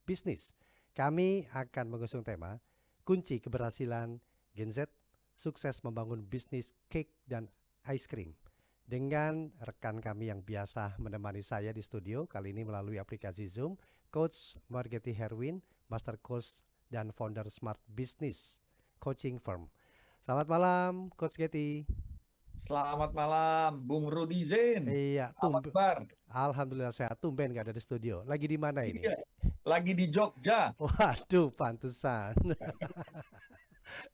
bisnis. Kami akan mengusung tema kunci keberhasilan Gen Z sukses membangun bisnis cake dan ice cream dengan rekan kami yang biasa menemani saya di studio kali ini melalui aplikasi Zoom, Coach Margeti Herwin, Master Coach dan founder Smart Business Coaching Firm. Selamat malam, Coach Getty. Selamat malam, Bung Rudi Zain. Iya, Apa kabar? Alhamdulillah sehat. Tumben gak ada di studio. Lagi di mana ini? Iya, lagi di Jogja. Waduh, pantesan.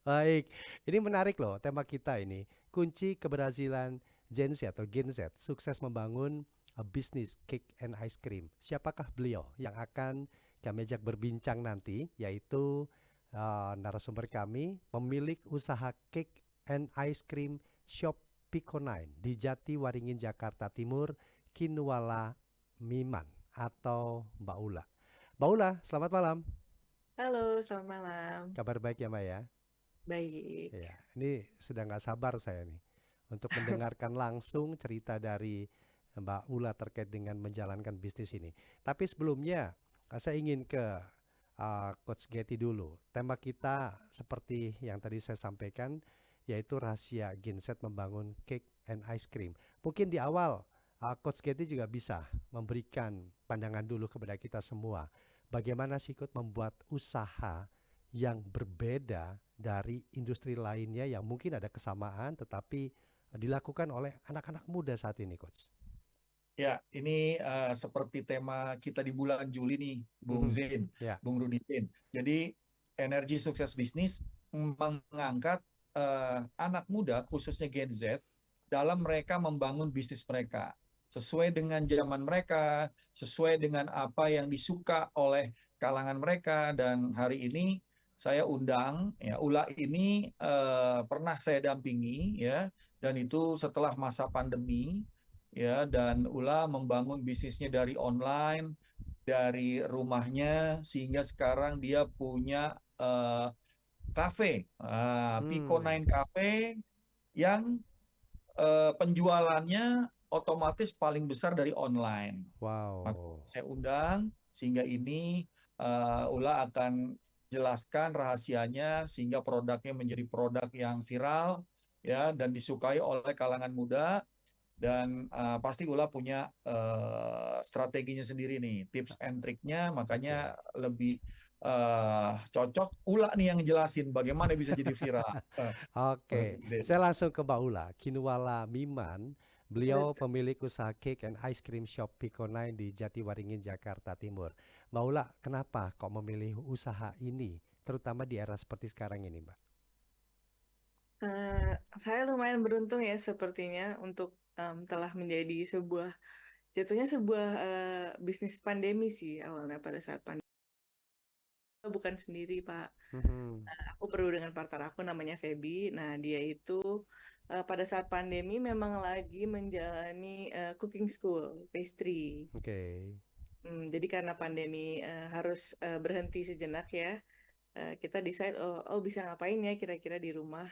Baik, ini menarik loh tema kita ini. Kunci keberhasilan Gen Z atau Gen Z sukses membangun bisnis cake and ice cream. Siapakah beliau yang akan kami ajak berbincang nanti? Yaitu narasumber kami, pemilik usaha cake and ice cream shop Pico Nine di Jati Waringin, Jakarta Timur, Kinwala Miman atau Mbak Ula. Mbak Ula, selamat malam. Halo, selamat malam. Kabar baik ya, Mbak ya? Baik. Ya, ini sudah nggak sabar saya nih untuk mendengarkan langsung cerita dari Mbak Ula terkait dengan menjalankan bisnis ini. Tapi sebelumnya saya ingin ke Coach Getty dulu. Tema kita seperti yang tadi saya sampaikan yaitu rahasia Gen Z membangun cake and ice cream. Mungkin di awal Coach Getty juga bisa memberikan pandangan dulu kepada kita semua. Bagaimana sih Coach membuat usaha yang berbeda dari industri lainnya yang mungkin ada kesamaan tetapi dilakukan oleh anak-anak muda saat ini, Coach. Ya, ini seperti tema kita di bulan Juli nih, Bung Zain, Ya. Bung Rudi Zain. Jadi, energi sukses bisnis mengangkat anak muda, khususnya Gen Z, dalam mereka membangun bisnis mereka. Sesuai dengan zaman mereka, sesuai dengan apa yang disuka oleh kalangan mereka. Dan hari ini saya undang, ya, Ula ini pernah saya dampingi, ya, dan itu setelah masa pandemi, ya, dan Ula membangun bisnisnya dari online, dari rumahnya, sehingga sekarang dia punya cafe, Pico Nine Cafe, yang penjualannya otomatis paling besar dari online. Wow. Maka saya undang, sehingga ini Ula akan jelaskan rahasianya sehingga produknya menjadi produk yang viral, ya, dan disukai oleh kalangan muda. Dan pasti Ula punya strateginya sendiri nih, tips and triknya, makanya lebih cocok Ula nih yang jelasin bagaimana bisa jadi viral. Oke, saya langsung ke Mbak Ula, Kinwala Miman. Beliau pemilik usaha cake and ice cream shop Pico Nine di Jati Waringin, Jakarta Timur. Mbak Ula, kenapa kok memilih usaha ini, terutama di era seperti sekarang ini, Mbak? Saya lumayan beruntung ya sepertinya untuk telah menjadi jatuhnya sebuah bisnis pandemi sih awalnya pada saat pandemi. Bukan sendiri, Pak. Aku perlu dengan partner aku namanya Feby. Nah, dia itu pada saat pandemi memang lagi menjalani cooking school, pastry. Oke. Jadi karena pandemi harus berhenti sejenak ya, kita decide bisa ngapain ya kira-kira di rumah.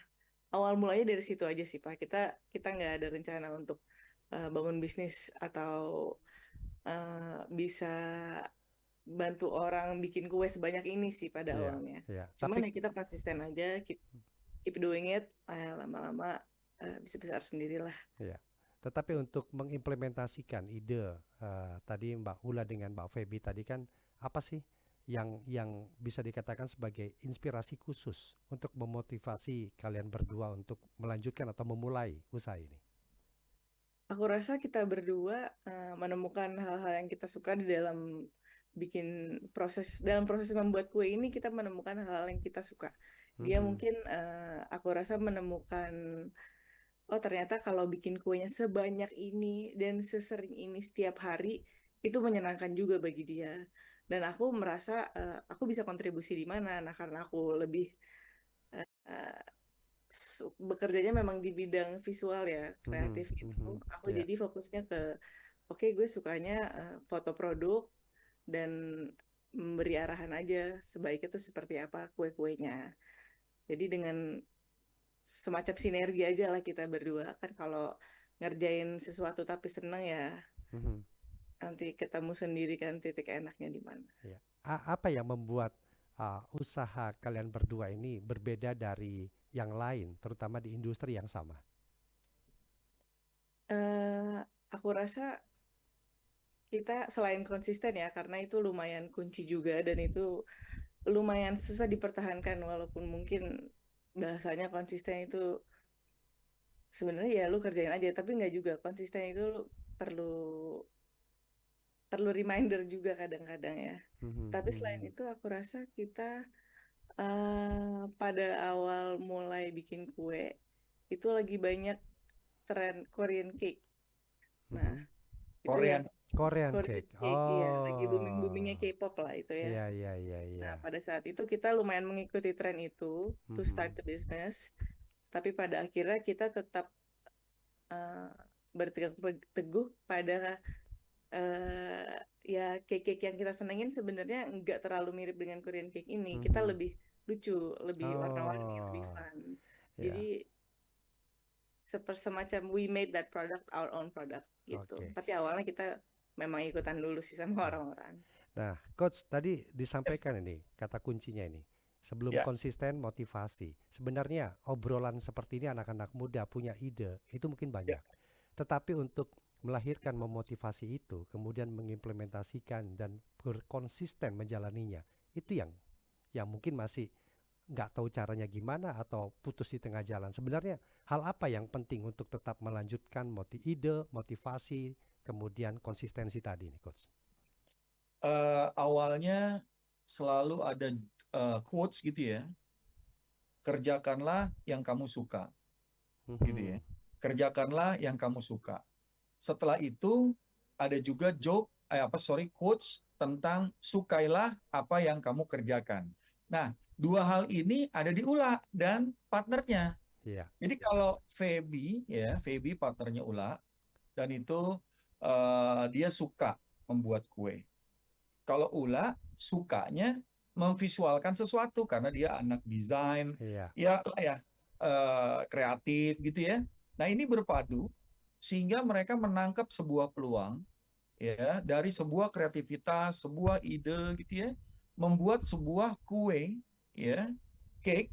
Awal mulanya dari situ aja sih Pak. Kita nggak ada rencana untuk bangun bisnis atau bisa bantu orang bikin kue sebanyak ini sih pada awalnya. Cuman ya kita konsisten aja, keep doing it, lama-lama bisa besar sendirilah. Iya. Tetapi untuk mengimplementasikan ide tadi Mbak Ula dengan Mbak Feby tadi kan apa sih yang bisa dikatakan sebagai inspirasi khusus untuk memotivasi kalian berdua untuk melanjutkan atau memulai usaha ini? Aku rasa kita berdua menemukan hal-hal yang kita suka di dalam dalam proses membuat kue ini. Kita menemukan hal-hal yang kita suka. Dia mungkin aku rasa menemukan ternyata kalau bikin kuenya sebanyak ini dan sesering ini setiap hari itu menyenangkan juga bagi dia. Dan aku merasa aku bisa kontribusi di mana. Nah, karena aku lebih bekerjanya memang di bidang visual ya, kreatif gitu. Aku jadi fokusnya ke gue sukanya foto produk dan memberi arahan aja sebaiknya tuh seperti apa kue-kuenya. Jadi dengan semacam sinergi aja lah kita berdua kan, kalau ngerjain sesuatu tapi seneng ya nanti ketemu sendiri kan titik enaknya di mana. Ya. apa yang membuat usaha kalian berdua ini berbeda dari yang lain, terutama di industri yang sama? Eh, aku rasa kita selain konsisten ya, karena itu lumayan kunci juga dan itu lumayan susah dipertahankan walaupun mungkin bahasanya konsisten itu sebenarnya ya lu kerjain aja, tapi nggak juga. Konsisten itu lu perlu perlu reminder juga kadang-kadang ya. Mhm, Tapi selain mhm, itu aku rasa kita pada awal mulai bikin kue itu lagi banyak tren Korean cake. Nah, mhm. itu yang Korean. Korean Korean cake. cake, iya, lagi Oh, booming-boomingnya K-pop lah itu ya. iya iya iya iya. Nah, pada saat itu kita lumayan mengikuti tren itu to start Mhm, the business, tapi pada akhirnya kita tetap eh, bertegang teguh pada ya cake-cake yang kita senengin sebenarnya nggak terlalu mirip dengan Korean cake ini. Kita mhm. lebih lucu, lebih warna-warni, lebih Oh, fun. ya, Jadi semacam we made that product our own product gitu. oke. Tapi awalnya kita memang ikutan dulu sih sama Ya. orang-orang. Nah, coach tadi Yes. disampaikan ini kata kuncinya ini. Sebelum Ya. konsisten motivasi. Sebenarnya obrolan seperti ini anak-anak muda punya ide itu mungkin Ya. banyak. Tetapi untuk melahirkan memotivasi itu, kemudian mengimplementasikan dan berkonsisten menjalaninya, itu yang mungkin masih nggak tahu caranya gimana atau putus di tengah jalan. Sebenarnya hal apa yang penting untuk tetap melanjutkan ide, motivasi, kemudian konsistensi tadi nih, coach? Awalnya selalu ada quotes gitu ya. Kerjakanlah yang kamu suka, gitu ya. Mhm. Kerjakanlah yang kamu suka. Setelah itu ada juga quotes tentang sukailah apa yang kamu kerjakan. Nah, dua hal ini ada di Ula dan partnernya. Iya. Jadi kalau Feby partnernya Ula, dan itu dia suka membuat kue. Kalau Ula sukanya memvisualkan sesuatu karena dia anak desain, Iya. kreatif gitu ya. Nah, ini berpadu sehingga mereka menangkap sebuah peluang ya dari sebuah kreativitas, sebuah ide gitu ya, membuat sebuah kue ya, cake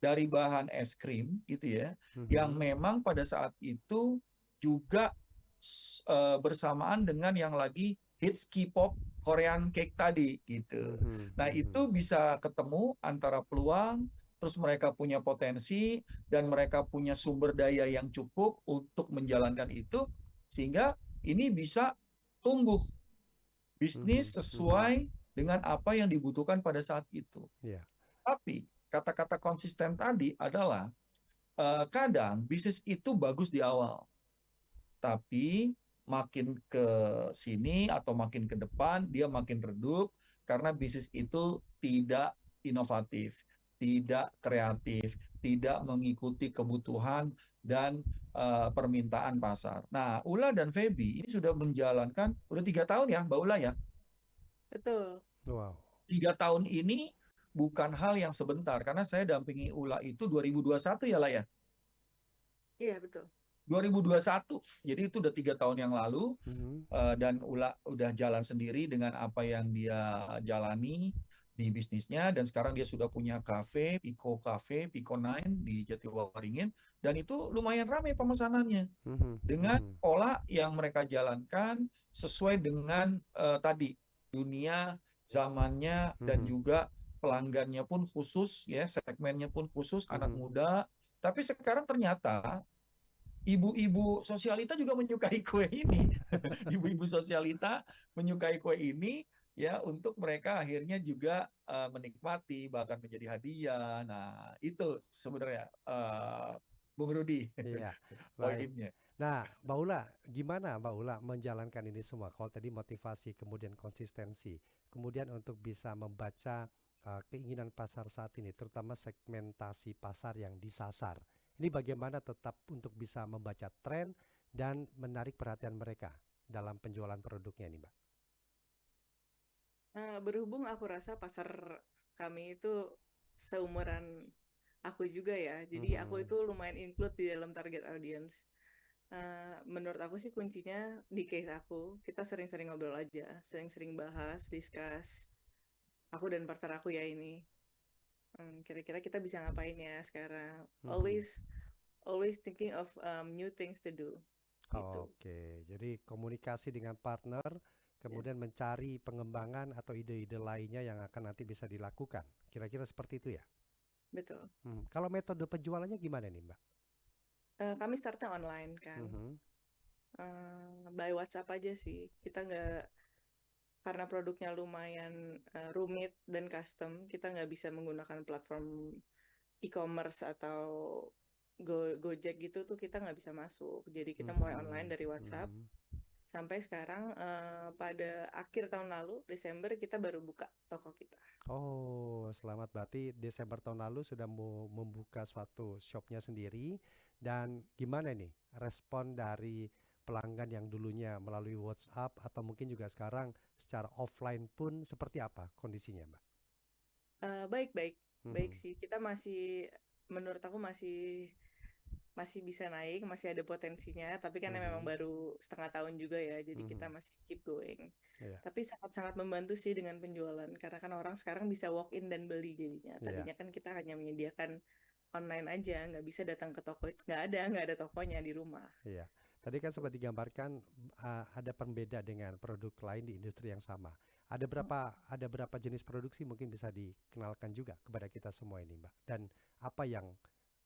dari bahan es krim gitu ya, yang Mhm. memang pada saat itu juga bersamaan dengan yang lagi hits K-pop Korean cake tadi gitu. Mhm. Nah, Mhm. itu bisa ketemu antara peluang, terus mereka punya potensi dan mereka punya sumber daya yang cukup untuk menjalankan itu sehingga ini bisa tumbuh Mhm. bisnis Mhm. sesuai dengan apa yang dibutuhkan pada saat itu. Iya. Tapi kata-kata konsisten tadi adalah kadang bisnis itu bagus di awal, tapi makin ke sini atau makin ke depan dia makin redup karena bisnis itu tidak inovatif, tidak kreatif, tidak mengikuti kebutuhan dan permintaan pasar. Nah, Ula dan Feby ini sudah menjalankan udah 3 tahun ya, Mbak Ula ya. Betul. Wow. 3 tahun ini bukan hal yang sebentar karena saya dampingi Ula itu 2021 ya lah ya. Iya, betul. 2021. Jadi itu udah 3 tahun yang lalu Mhm. dan Ula udah jalan sendiri dengan apa yang dia jalani di bisnisnya dan sekarang dia sudah punya cafe, Pico Nine di Jatiwaringin dan itu lumayan ramai pemesanannya Mhm. dengan Mhm. pola yang mereka jalankan sesuai dengan tadi dunia zamannya dan Mhm. juga pelanggannya pun khusus ya segmennya pun khusus anak Mhm. muda tapi sekarang ternyata ibu-ibu sosialita juga menyukai kue ini. Ibu-ibu sosialita menyukai kue ini ya untuk mereka akhirnya juga menikmati bahkan menjadi hadiah. Nah, itu sebenarnya Bung Rudi Iya. Baik. poinnya. Nah, Mbak Ula, gimana Mbak Ula menjalankan ini semua? Kalau tadi motivasi, kemudian konsistensi, kemudian untuk bisa membaca keinginan pasar saat ini, terutama segmentasi pasar yang disasar. Ini bagaimana tetap untuk bisa membaca tren dan menarik perhatian mereka dalam penjualan produknya ini, Mbak? Berhubung aku rasa pasar kami itu seumuran aku juga ya, jadi aku Mhm. itu lumayan include di dalam target audience. Menurut aku sih kuncinya di case aku, kita sering-sering ngobrol aja, sering-sering bahas, discuss. aku dan partner aku ya ini. Kira-kira kita bisa ngapain ya sekarang? Mhm. Always thinking of new things to do. Gitu. Oke, jadi komunikasi dengan partner, Ya, kemudian mencari pengembangan atau ide-ide lainnya yang akan nanti bisa dilakukan. Kira-kira seperti itu ya? betul. Kalau metode penjualannya gimana nih, Mbak? Kami startnya online kan. Mhm. By WhatsApp aja sih. Kita nggak, karena produknya lumayan rumit dan custom, kita nggak bisa menggunakan platform e-commerce atau Gojek gitu tuh, kita nggak bisa masuk. Jadi kita mulai online Mhm. dari WhatsApp. Mhm. Sampai sekarang pada akhir tahun lalu, Desember, kita baru buka toko kita. Oh, selamat, berarti Desember tahun lalu sudah mau membuka suatu shopnya sendiri. Dan gimana nih respon dari pelanggan yang dulunya melalui WhatsApp atau mungkin juga sekarang secara offline pun seperti apa kondisinya, Mbak? Baik-baik, baik Mhm. sih. Kita masih, menurut aku masih bisa naik, masih ada potensinya. Tapi kan memang Mhm. baru setengah tahun juga ya, jadi kita Mhm. masih keep going. Iya, Tapi sangat-sangat membantu sih dengan penjualan, karena kan orang sekarang bisa walk in dan beli jadinya. iya, Tadinya kan kita hanya menyediakan online aja, nggak bisa datang ke toko, itu nggak ada tokonya di rumah. iya. Tadi kan sempat digambarkan ada pembeda dengan produk lain di industri yang sama. Ada berapa jenis produksi mungkin bisa dikenalkan juga kepada kita semua ini, Mbak. Dan apa yang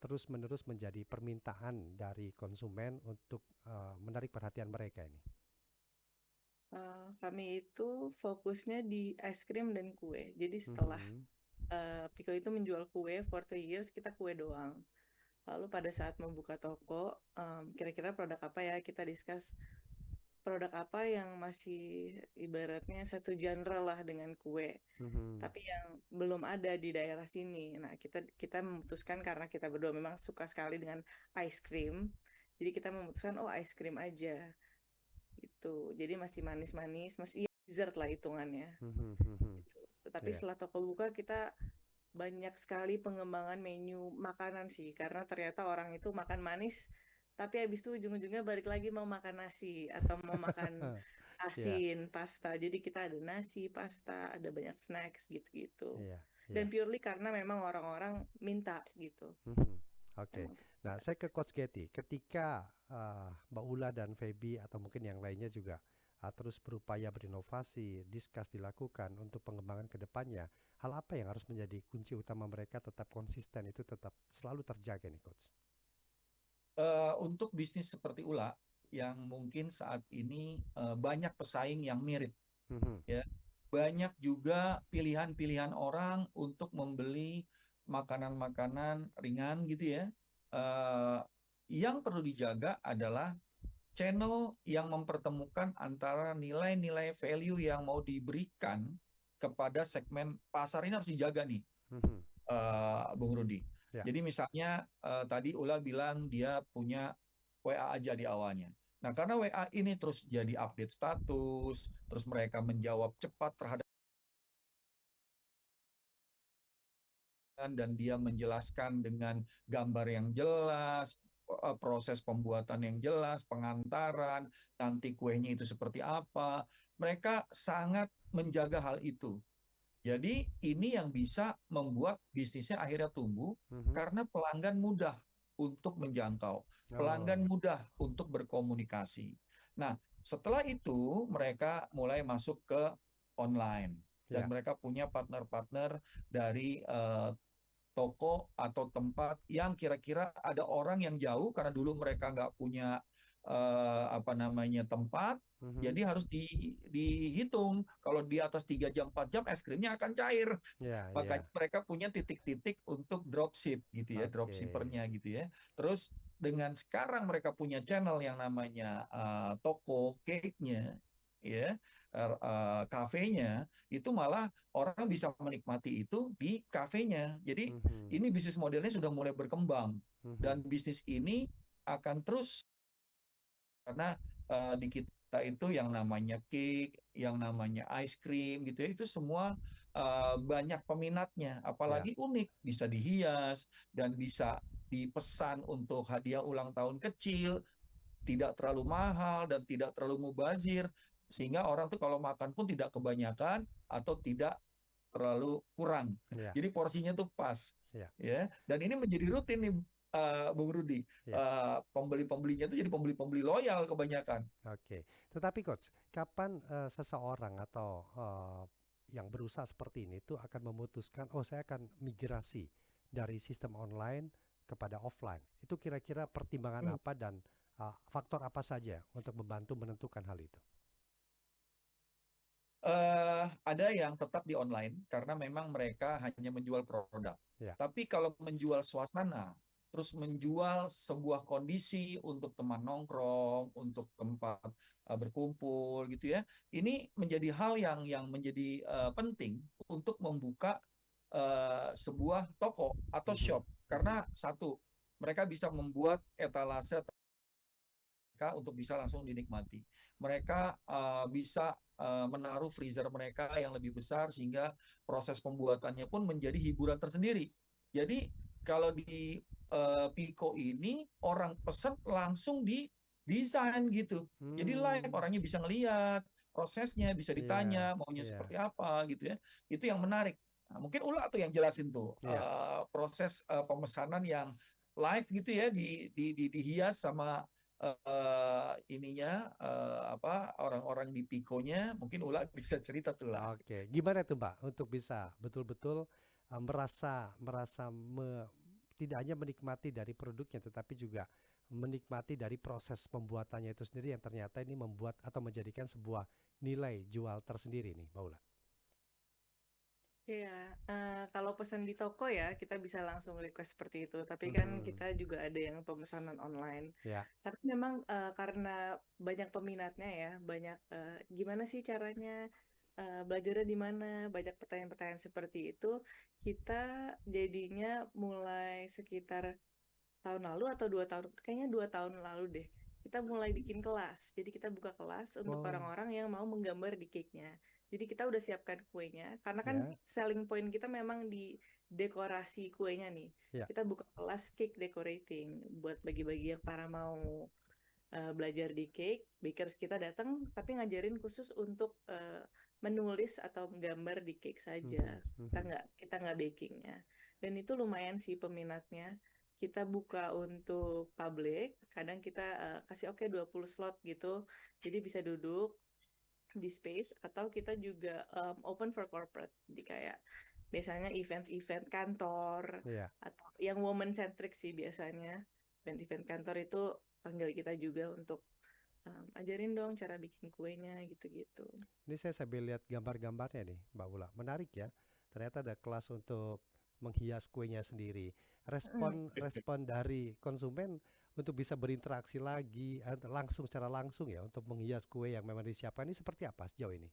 terus-menerus menjadi permintaan dari konsumen untuk menarik perhatian mereka ini? Kami itu fokusnya di es krim dan kue. Jadi setelah Mhm. Piko itu menjual kue for 3 years, kita kue doang. Lalu pada saat membuka toko, kira-kira produk apa ya, kita discuss produk apa yang masih ibaratnya satu genre lah dengan kue, Mhm. tapi yang belum ada di daerah sini. Nah, kita memutuskan, karena kita berdua memang suka sekali dengan ice cream, jadi kita memutuskan, oh, ice cream aja gitu. Jadi masih manis-manis, masih dessert lah hitungannya. Mhm. Mhm. Gitu. Tetapi Iya. setelah toko buka, kita banyak sekali pengembangan menu makanan sih, karena ternyata orang itu makan manis, tapi habis itu ujung-ujungnya balik lagi mau makan nasi atau mau makan Iya, asin, pasta. Jadi kita ada nasi, pasta, ada banyak snacks gitu-gitu. iya, iya. Dan purely karena memang orang-orang minta gitu. Mhm. Oke. Emang Nah, saya ke Coach Getty. Ketika Mbak Ula dan Feby atau mungkin yang lainnya juga terus berupaya berinovasi, discuss dilakukan untuk pengembangan ke depannya, hal apa yang harus menjadi kunci utama mereka tetap konsisten itu tetap selalu terjaga nih, Coach? Untuk bisnis seperti Ula yang mungkin saat ini banyak pesaing yang mirip, Mhm. ya, banyak juga pilihan-pilihan orang untuk membeli makanan-makanan ringan gitu ya. Eh, yang perlu dijaga adalah channel yang mempertemukan antara nilai-nilai value yang mau diberikan kepada segmen pasar ini harus dijaga nih, Mhm. Bung Rudi. Ya. Jadi misalnya tadi Ula bilang dia punya WA aja di awalnya. Nah, karena WA ini terus jadi update status, terus mereka menjawab cepat terhadap, dan dia menjelaskan dengan gambar yang jelas, proses pembuatan yang jelas, pengantaran, nanti kuenya itu seperti apa. Mereka sangat menjaga hal itu. Jadi ini yang bisa membuat bisnisnya akhirnya tumbuh Mhm. karena pelanggan mudah untuk menjangkau, pelanggan Oh, mudah untuk berkomunikasi. Nah, setelah itu mereka mulai masuk ke online dan ya. mereka punya partner-partner dari toko atau tempat yang kira-kira ada orang yang jauh karena dulu mereka nggak punya apa namanya tempat, Mhm. jadi harus dihitung kalau di atas 3 jam 4 jam es krimnya akan cair. Ya, Makanya ya. mereka punya titik-titik untuk dropship gitu ya, Oke. dropshippernya gitu ya. Terus dengan sekarang mereka punya channel yang namanya toko cake-nya, ya, kafenya, itu malah orang bisa menikmati itu di kafenya. Jadi Mhm. ini bisnis modelnya sudah mulai berkembang dan Mhm. bisnis ini akan terus karena di kita itu yang namanya cake, yang namanya ice cream gitu ya, itu semua banyak peminatnya, Ya. apalagi unik, bisa dihias dan bisa dipesan untuk hadiah ulang tahun kecil, tidak terlalu mahal dan tidak terlalu mubazir, sehingga orang tuh kalau makan pun tidak kebanyakan atau tidak terlalu kurang. Ya, Jadi porsinya tuh pas, ya, ya. Dan ini menjadi rutin nih, Bung Rudi. ya. Pembeli-pembelinya tuh jadi pembeli-pembeli loyal kebanyakan. Oke. Tetapi coach, kapan seseorang atau yang berusaha seperti ini itu akan memutuskan, oh saya akan migrasi dari sistem online kepada offline. Itu kira-kira pertimbangan Hmm. apa dan faktor apa saja untuk membantu menentukan hal itu? Ada yang tetap di online karena memang mereka hanya menjual produk. Ya. Tapi kalau menjual suasana, terus menjual sebuah kondisi untuk teman nongkrong, untuk tempat berkumpul gitu ya, ini menjadi hal yang menjadi penting untuk membuka sebuah toko atau Mhm, shop. mhm. Karena satu, mereka bisa membuat etalase mereka untuk bisa langsung dinikmati. Mereka bisa menaruh freezer mereka yang lebih besar sehingga proses pembuatannya pun menjadi hiburan tersendiri. Jadi kalau di Pico ini orang pesan langsung di desain gitu. Jadi live Hmm, orangnya bisa ngelihat prosesnya, bisa iya, ditanya maunya iya, seperti apa gitu ya. Itu yang menarik. Nah, mungkin Ula tuh yang jelasin tuh iya. proses pemesanan yang live gitu ya dihias sama ininya apa orang-orang di Piconya. Mungkin Ula bisa cerita tuh lah. Oke, gimana tuh Mbak untuk bisa betul-betul merasa merasa tidak hanya menikmati dari produknya tetapi juga menikmati dari proses pembuatannya itu sendiri yang ternyata ini membuat atau menjadikan sebuah nilai jual tersendiri nih, Mbak Ula. Iya, kalau pesan di toko ya kita bisa langsung request seperti itu. Tapi kan Mhm. kita juga ada yang pemesanan online. Ya, Tapi memang karena banyak peminatnya ya, banyak gimana sih caranya, belajarnya di mana, banyak pertanyaan-pertanyaan seperti itu, kita jadinya mulai sekitar tahun lalu atau 2 tahun, kayaknya 2 tahun lalu deh, kita mulai bikin kelas. Jadi kita buka kelas untuk oh, orang-orang yang mau menggambar di cake-nya. Jadi kita udah siapkan kuenya, karena kan ya, selling point kita memang di dekorasi kuenya nih. ya. Kita buka kelas cake decorating buat bagi-bagi yang para mau belajar di cake. Bakers kita datang, tapi ngajarin khusus untuk menulis atau menggambar di cake Mhm, saja. mhm. Kita nggak bakingnya. Dan itu lumayan sih peminatnya. Kita buka untuk public, kadang kita kasih oke 20 slot gitu. Jadi bisa duduk di space atau kita juga open for corporate. Jadi kayak biasanya event-event kantor Iya. atau yang woman centric sih biasanya. Event-event kantor itu panggil kita juga untuk ajarin dong cara bikin kuenya gitu-gitu. Ini saya sambil lihat gambar-gambarnya nih, Mbak Ula. Menarik ya. Ternyata ada kelas untuk menghias kuenya sendiri. Mm. Respon dari konsumen untuk bisa berinteraksi lagi langsung secara langsung ya untuk menghias kue yang memang disiapkan ini seperti apa sejauh ini?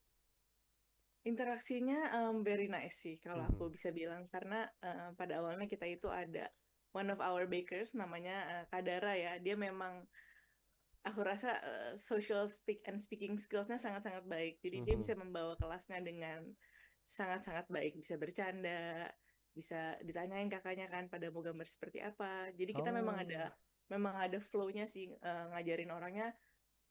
Interaksinya very nice sih kalau aku Mhm, bisa bilang karena pada awalnya kita itu ada one of our bakers namanya Kadara ya. Dia memang aku rasa social speaking skillsnya sangat-sangat baik. Jadi dia mhm. bisa membawa kelasnya dengan sangat-sangat baik, bisa bercanda, bisa ditanyain kakaknya kan pada mau gambar seperti apa. Jadi kita Oh, memang ada flow-nya sih ngajarin orangnya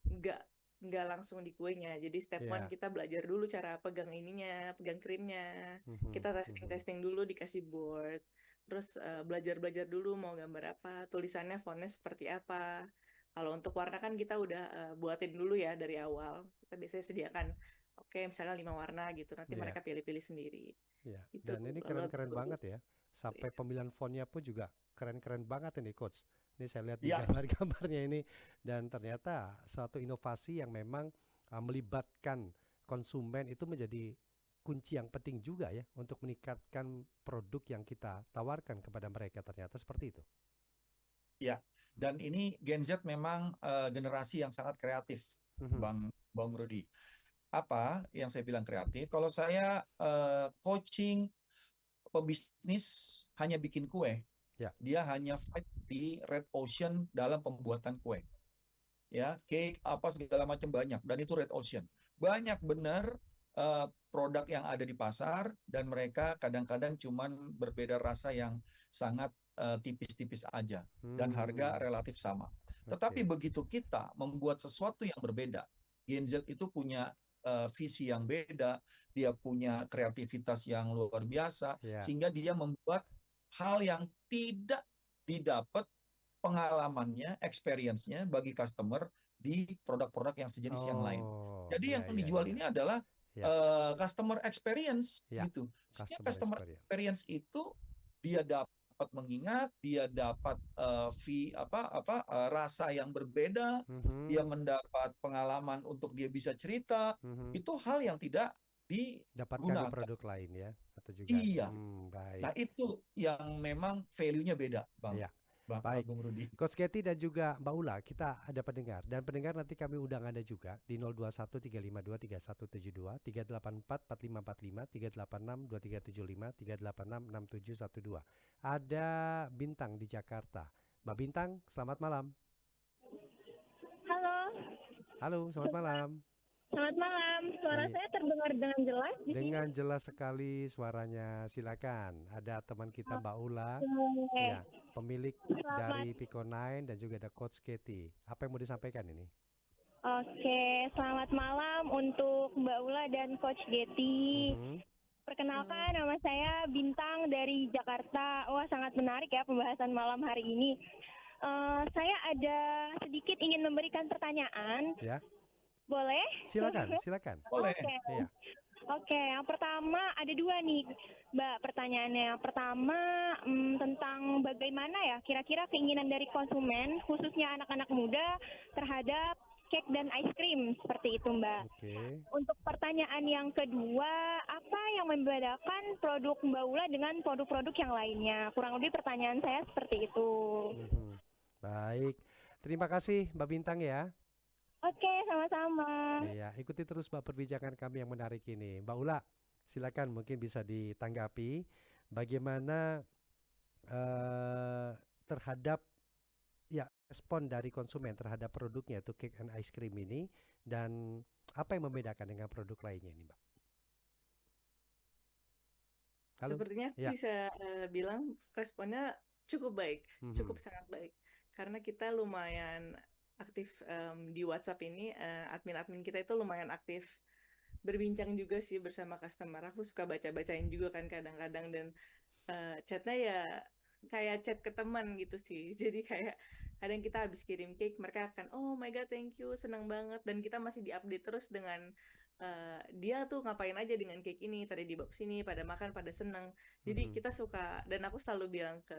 nggak nggak langsung di kuenya. Jadi step one iya. kita belajar dulu cara pegang ininya, pegang krimnya. Mhm, Kita testing mhm. testing dulu dikasih board. Terus belajar belajar dulu mau gambar apa, tulisannya fontnya seperti apa. Kalau untuk warna kan kita udah buatin dulu ya dari awal. Kita biasanya sediakan, oke misalnya 5 warna gitu. Nanti Iya. mereka pilih-pilih sendiri. Iya, Itu dan ini lalu habis keren-keren baru. banget ya. Sampai pemilihan fontnya pun juga keren-keren banget ini coach. Ini saya lihat di Ya, gambar-gambarnya ini dan ternyata suatu inovasi yang memang melibatkan konsumen itu menjadi kunci yang penting juga ya untuk meningkatkan produk yang kita tawarkan kepada mereka ternyata seperti itu. ya. Dan ini Gen Z memang generasi yang sangat kreatif, Mhm. Bang Rudi. Apa yang saya bilang kreatif? Kalau saya coaching pebisnis hanya bikin kue, Ya. dia hanya fight di red ocean dalam pembuatan kue. Ya, cake apa segala macam banyak dan itu red ocean. Banyak benar produk yang ada di pasar dan mereka kadang-kadang cuman berbeda rasa yang sangat tipis-tipis aja dan harga Hmm, relatif sama. Tetapi oke. begitu kita membuat sesuatu yang berbeda, Gen Z itu punya visi yang beda, dia punya kreativitas yang luar biasa, Ya. sehingga dia membuat hal yang tidak didapat pengalamannya, experience-nya bagi customer di produk-produk yang sejenis yang lain. Oh, Jadi ya, yang ya, dijual ya, ini adalah ya, customer experience ya, gitu. Sehingga customer customer experience. experience itu dia dapat mengingat, dia dapat rasa yang berbeda, dia Mhm, mendapat pengalaman untuk dia bisa cerita. mhm. Itu hal yang tidak Dapatkan di digunakan. produk lain ya, atau juga Iya. baik. Nah, itu yang memang value-nya beda, Bang. Ya, Bang baik. Bung Rudi. Coach Katie dan juga Mbak Ula, kita ada pendengar. Dan pendengar nanti kami undang Anda juga di 021 352 3172, 384 4545, 386 2375, 386 6712. Ada Bintang di Jakarta. Mbak Bintang, selamat malam. Halo, Halo, selamat malam. selamat malam. Suara Iya, saya terdengar dengan jelas di sini. dengan jelas sekali suaranya. Silakan. Ada teman kita Mbak Ula, Oke, ya, pemilik selamat. dari Pico9 dan juga ada Coach Katie. Apa yang mau disampaikan ini? Oke, selamat malam untuk Mbak Ula dan Coach Getty. Mhm. Perkenalkan, nama saya Bintang dari Jakarta. Wah, sangat menarik ya pembahasan malam hari ini. Saya ada sedikit ingin memberikan pertanyaan. Ya, Boleh? silakan, silakan. Boleh. Oke. Iya. Oke, yang pertama ada dua nih, Mbak, pertanyaannya. Yang pertama tentang bagaimana ya kira-kira keinginan dari konsumen, khususnya anak-anak muda terhadap cake dan ice cream, seperti itu, Mbak. Oke. Untuk pertanyaan yang kedua, apa yang membedakan produk Mbak Ula dengan produk-produk yang lainnya? Kurang lebih pertanyaan saya seperti itu. Mhm. Baik. Terima kasih Mbak Bintang ya. Oke, sama-sama. Iya, ikuti terus Mbak perbincangan kami yang menarik ini. Mbak Ula, silakan mungkin bisa ditanggapi bagaimana terhadap ya respon dari konsumen terhadap produknya itu cake and ice cream ini, dan apa yang membedakan dengan produk lainnya ini, Mbak? Halo? Sepertinya aku Ya. bisa bilang responnya cukup baik, cukup Mhm. sangat baik. Karena kita lumayan aktif di WhatsApp ini, admin-admin kita itu lumayan aktif berbincang juga sih bersama customer. Aku suka baca-bacain juga kan kadang-kadang, dan chatnya ya kayak chat ke teman gitu sih. Jadi kayak kadang kita habis kirim cake, mereka akan, oh my god, thank you, senang banget. Dan kita masih diupdate terus dengan dia tuh ngapain aja dengan cake ini, tadi dibawa ke sini, pada makan, pada senang. Jadi Mhm. kita suka, dan aku selalu bilang ke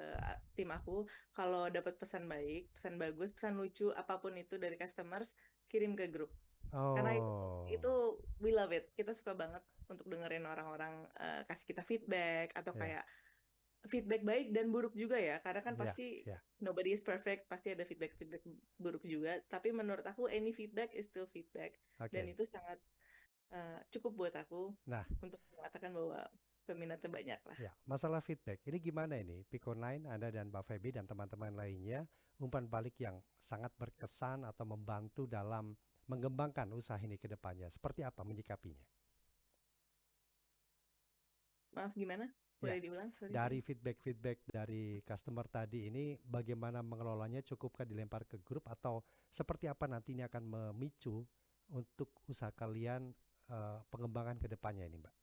tim aku, kalau dapat pesan baik, pesan bagus, pesan lucu, apapun itu dari customers, kirim ke grup. Karena Oh. itu we love it. Kita suka banget untuk dengerin orang-orang kasih kita feedback, atau Ya. kayak feedback baik dan buruk juga ya. Karena kan Ya, pasti ya. nobody is perfect, pasti ada feedback buruk juga. Tapi menurut aku any feedback is still feedback, dan Oke. itu sangat cukup buat aku Nah, untuk mengatakan bahwa peminatnya banyak lah. ya, masalah feedback ini gimana ini? Pico9, Anda dan Mbak Feby dan teman-teman lainnya, umpan balik yang sangat berkesan atau membantu dalam mengembangkan usaha ini ke depannya. Seperti apa menyikapinya? Maaf, gimana? Ya, Boleh diulang? Sorry. dari feedback-feedback dari customer tadi ini, bagaimana mengelolanya? Cukupkah dilempar ke grup atau seperti apa nantinya akan memicu untuk usaha kalian pengembangan ke depannya ini, Mbak?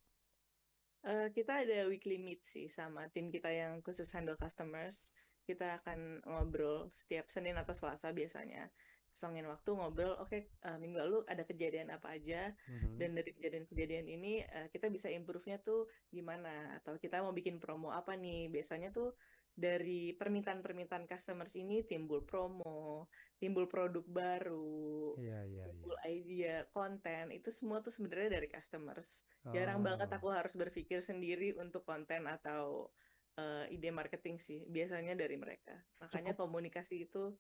Kita ada weekly meet sih sama tim kita yang khusus handle customers. Kita akan ngobrol setiap Senin atau Selasa biasanya. Kosongin waktu ngobrol, oke, minggu lalu ada kejadian apa aja, Mhm. dan dari kejadian-kejadian ini kita bisa improve-nya tuh gimana, atau kita mau bikin promo apa nih. Biasanya tuh dari permintaan-permintaan customers ini timbul promo, timbul produk baru, Iya, iya, timbul iya. idea, konten, itu semua tuh sebenarnya dari customers. Jarang banget Oh, aku harus berpikir sendiri untuk konten atau ide marketing sih. Biasanya dari mereka. Makanya cukup komunikasi itu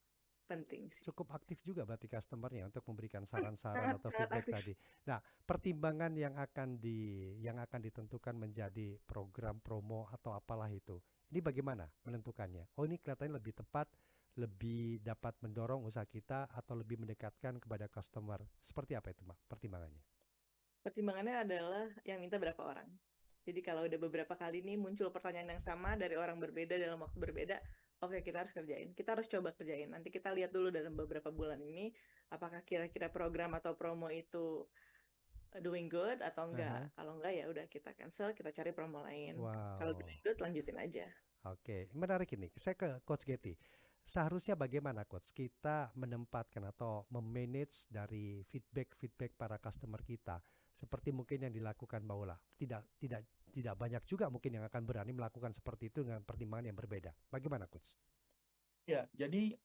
penting sih. cukup aktif juga berarti customernya untuk memberikan saran-saran Sangat atau sangat feedback aktif. tadi. Nah, pertimbangan yang akan ditentukan menjadi program promo atau apalah itu. Ini bagaimana menentukannya? Oh, ini kelihatannya lebih tepat, lebih dapat mendorong usaha kita atau lebih mendekatkan kepada customer. Seperti apa itu, Mbak? Pertimbangannya? Pertimbangannya adalah yang minta berapa orang. Jadi kalau udah beberapa kali nih muncul pertanyaan yang sama dari orang berbeda dalam waktu berbeda, oke, kita harus kerjain. Kita harus coba kerjain. Nanti kita lihat dulu dalam beberapa bulan ini, apakah kira-kira program atau promo itu doing good atau Aha. enggak. Kalau enggak ya udah kita cancel, kita cari promo lain. Kalau Wow. doing good lanjutin aja. Oke, menarik ini. Saya ke Coach Getty. Seharusnya bagaimana Coach kita menempatkan atau memanage dari feedback para customer kita seperti mungkin yang dilakukan Mbak Ula. Tidak banyak juga mungkin yang akan berani melakukan seperti itu dengan pertimbangan yang berbeda. Bagaimana Coach? Ya, jadi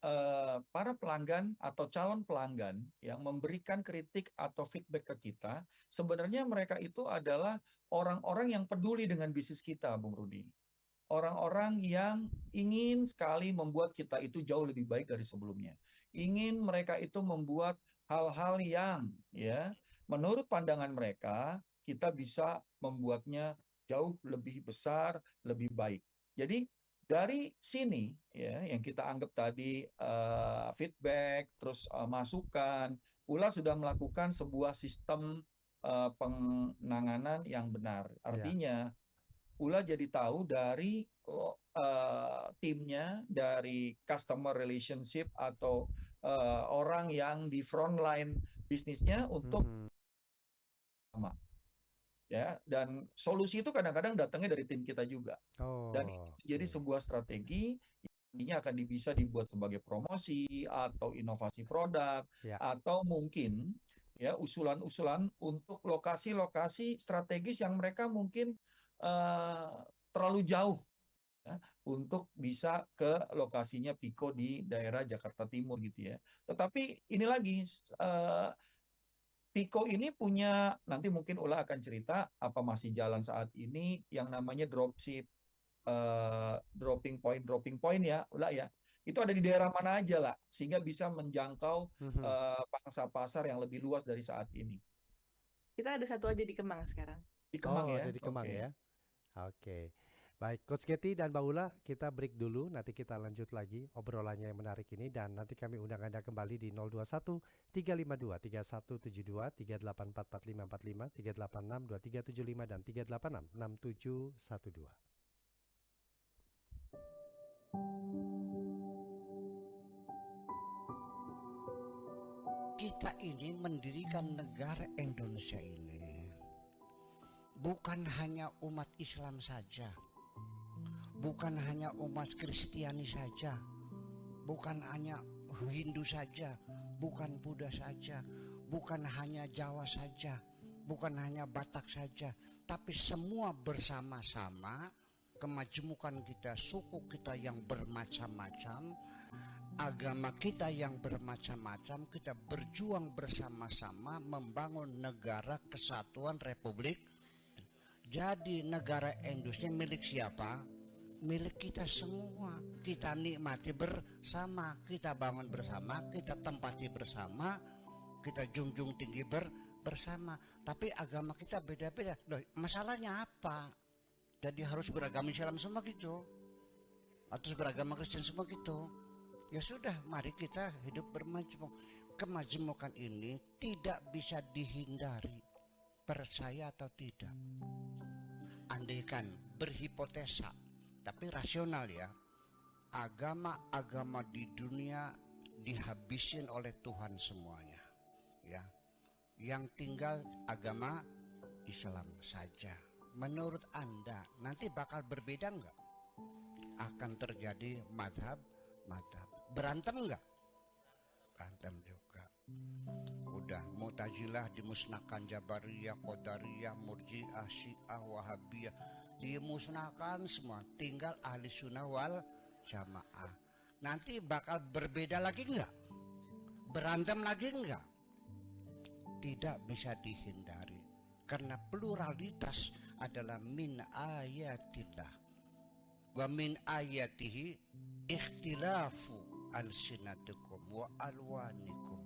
para pelanggan atau calon pelanggan yang memberikan kritik atau feedback ke kita, sebenarnya mereka itu adalah orang-orang yang peduli dengan bisnis kita, Bung Rudi. Orang-orang yang ingin sekali membuat kita itu jauh lebih baik dari sebelumnya. Ingin mereka itu membuat hal-hal yang ya menurut pandangan mereka kita bisa membuatnya jauh lebih besar, lebih baik. Jadi dari sini ya yang kita anggap tadi feedback terus masukan, Ula sudah melakukan sebuah sistem penanganan yang benar. Ya. Artinya Ula jadi tahu dari timnya, dari customer relationship atau orang yang di front line bisnisnya untuk Mhm. sama. Ya, dan solusi itu kadang-kadang datangnya dari tim kita juga. Dan Oh, itu jadi oke. sebuah strategi yang nantinya akan bisa dibuat sebagai promosi atau inovasi produk Ya. atau mungkin ya usulan-usulan untuk lokasi-lokasi strategis yang mereka mungkin terlalu jauh ya, untuk bisa ke lokasinya Piko di daerah Jakarta Timur gitu ya. Tetapi ini lagi Piko ini punya, nanti mungkin Ula akan cerita apa masih jalan saat ini yang namanya dropship, dropping point ya, Ula ya. Itu ada di daerah mana aja lah, sehingga bisa menjangkau Mhm. pangsa pasar yang lebih luas dari saat ini. Kita ada satu aja di Kemang sekarang. Di Kemang Oh, ya, ada di Kemang oke. ya. Oke. Baik, Coach Getty dan Mbak Ula, kita break dulu. Nanti kita lanjut lagi obrolannya yang menarik ini. Dan nanti kami undang Anda kembali di 021 352 3172 384 4545 386 2375 dan 386 6712. Kita ini mendirikan negara Indonesia ini bukan hanya umat Islam saja, bukan hanya umat Kristiani saja, bukan hanya Hindu saja, bukan Buddha saja, bukan hanya Jawa saja, bukan hanya Batak saja, tapi semua bersama-sama, kemajemukan kita, suku kita yang bermacam-macam, agama kita yang bermacam-macam, kita berjuang bersama-sama membangun negara kesatuan Republik. Jadi negara Indonesia milik siapa? Milik kita semua. Kita nikmati bersama, kita bangun bersama, kita tempati bersama, kita junjung tinggi bersama. Tapi agama kita beda-beda. Loh, masalahnya apa? Jadi harus beragama Islam semua gitu, atau beragama Kristen semua gitu? Ya sudah, mari kita hidup bermajemuk. Kemajemukan ini tidak bisa dihindari, percaya atau tidak. Andaikan berhipotesa, tapi rasional ya, agama-agama di dunia dihabisin oleh Tuhan semuanya, ya. Yang tinggal agama Islam saja. Menurut Anda nanti bakal berbeda nggak? Akan terjadi madhab. Berantem enggak? Berantem juga. Udah Mu'tazilah dimusnahkan, Jabariyah, Qadariyah, Murji'ah, Syiah, Wahabiyah dimusnahkan semua. Tinggal ahli sunnah wal jamaah. Nanti bakal berbeda lagi enggak? Berantem lagi enggak? Tidak bisa dihindari. Karena pluralitas adalah min ayatillah. Wa min ayatihi ikhtilafu alsinatikum wa alwanikum.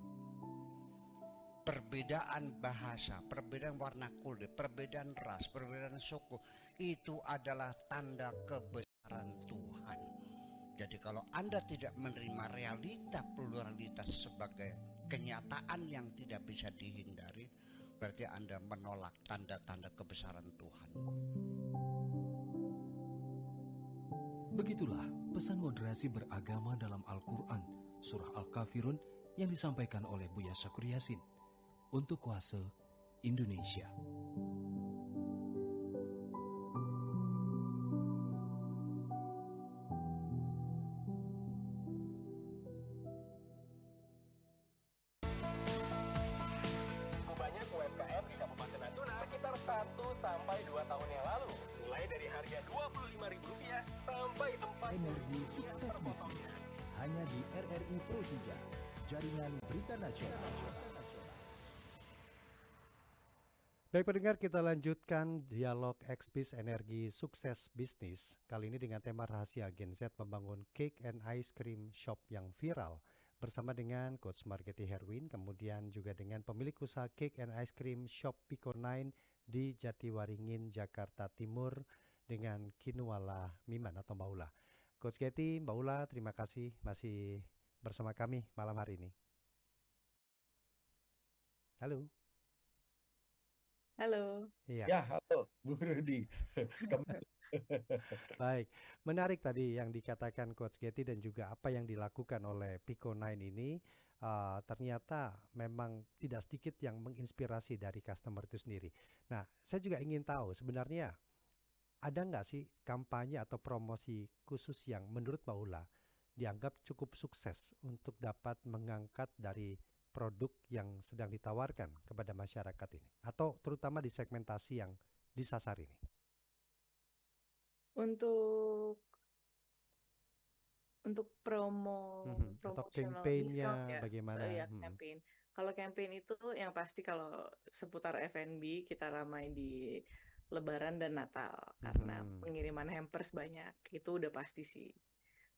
Perbedaan bahasa, perbedaan warna kulit, perbedaan ras, perbedaan suku, itu adalah tanda kebesaran Tuhan. Jadi kalau Anda tidak menerima realita pluralitas sebagai kenyataan yang tidak bisa dihindari, berarti Anda menolak tanda-tanda kebesaran Tuhan. Begitulah pesan moderasi beragama dalam Al-Quran, Surah Al-Kafirun yang disampaikan oleh Buya Syakur Yasin untuk Oase Indonesia. Banyak UMKM di Kabupaten Natuna sekitar 1 sampai 2 tahun yang lalu. Mulai dari harga Rp25.000 sampai tempat Energi Sukses Bisnis hanya di RRI Pro 3, Jaringan Berita Nasional. Baik pendengar, kita lanjutkan dialog Ekspis Energi Sukses Bisnis. Kali ini dengan tema rahasia Gen Z membangun cake and ice cream shop yang viral. Bersama dengan Coach Margeti Herwin, kemudian juga dengan pemilik usaha cake and ice cream shop Pico 9 di Jatiwaringin, Jakarta Timur dengan Kinuala Miman atau Mbak Ula. Coach Getty, Mbak Ula, terima kasih masih bersama kami malam hari ini. Halo. Halo. Iya. Ya, halo Bu Rudi. Baik, menarik tadi yang dikatakan Coach Getty dan juga apa yang dilakukan oleh Pico 9 ini ternyata memang tidak sedikit yang menginspirasi dari customer itu sendiri. Nah, saya juga ingin tahu sebenarnya ada nggak sih kampanye atau promosi khusus yang menurut Mbak Ula dianggap cukup sukses untuk dapat mengangkat dari produk yang sedang ditawarkan kepada masyarakat ini, atau terutama di segmentasi yang disasar ini? Untuk promo Atau promotional campaign-nya discount ya, bagaimana? ya campaign. Kalau campaign itu yang pasti kalau seputar F&B kita ramai di Lebaran dan Natal karena pengiriman hampers banyak, itu udah pasti sih.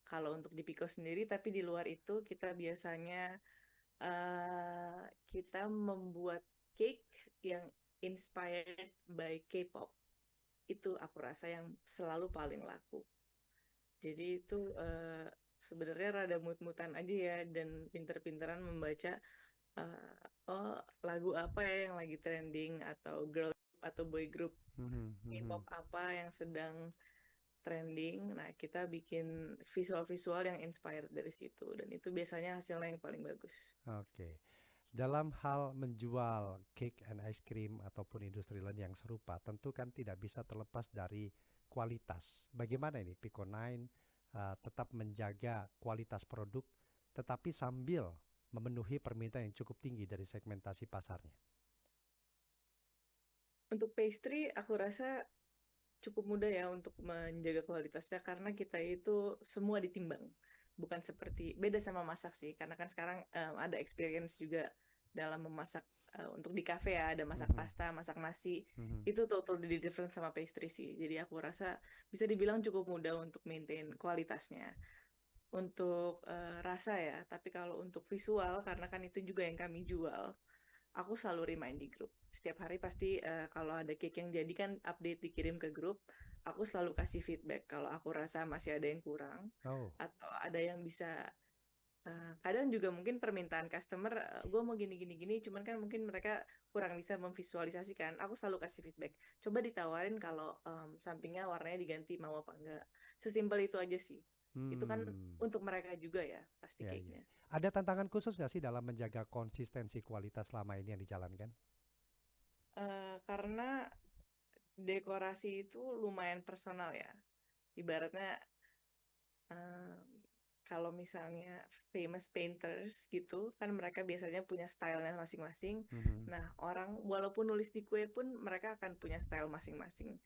Kalau untuk di Pico sendiri, tapi di luar itu kita biasanya kita membuat cake yang inspired by K-pop. Itu aku rasa yang selalu paling laku. Jadi itu sebenarnya rada mut-mutan aja ya, dan pinter-pinteran membaca lagu apa ya yang lagi trending, atau girl group atau boy group K-pop apa yang sedang trending. Nah, kita bikin visual-visual yang inspired dari situ, dan itu biasanya hasilnya yang paling bagus. Oke. Dalam hal menjual cake and ice cream ataupun industri lain yang serupa, tentu kan tidak bisa terlepas dari kualitas. Bagaimana ini Pico 9 tetap menjaga kualitas produk tetapi sambil memenuhi permintaan yang cukup tinggi dari segmentasi pasarnya? Untuk pastry aku rasa cukup mudah ya untuk menjaga kualitasnya, karena kita itu semua ditimbang. Bukan seperti, beda sama masak sih, karena kan sekarang ada experience juga dalam memasak. Untuk di cafe ya, ada masak pasta, masak nasi, itu totally different sama pastry sih. Jadi aku rasa bisa dibilang cukup mudah untuk maintain kualitasnya. Untuk rasa ya, tapi kalau untuk visual, karena kan itu juga yang kami jual, aku selalu remind di grup. Setiap hari pasti kalau ada cake yang jadi kan update dikirim ke grup, aku selalu kasih feedback kalau aku rasa masih ada yang kurang, atau ada yang bisa kadang juga mungkin permintaan customer, gue mau gini, cuman kan mungkin mereka kurang bisa memvisualisasikan. Aku selalu kasih feedback. Coba ditawarin kalau sampingnya warnanya diganti, mau apa enggak. Sesimpel itu aja sih. Itu kan untuk mereka juga ya, pasti cake-nya. Ada tantangan khusus nggak sih dalam menjaga konsistensi kualitas selama ini yang dijalankan? Karena dekorasi itu lumayan personal ya. Ibaratnya kalau misalnya famous painters gitu, kan mereka biasanya punya stylenya masing-masing. Nah, orang walaupun nulis di kue pun mereka akan punya style masing-masing.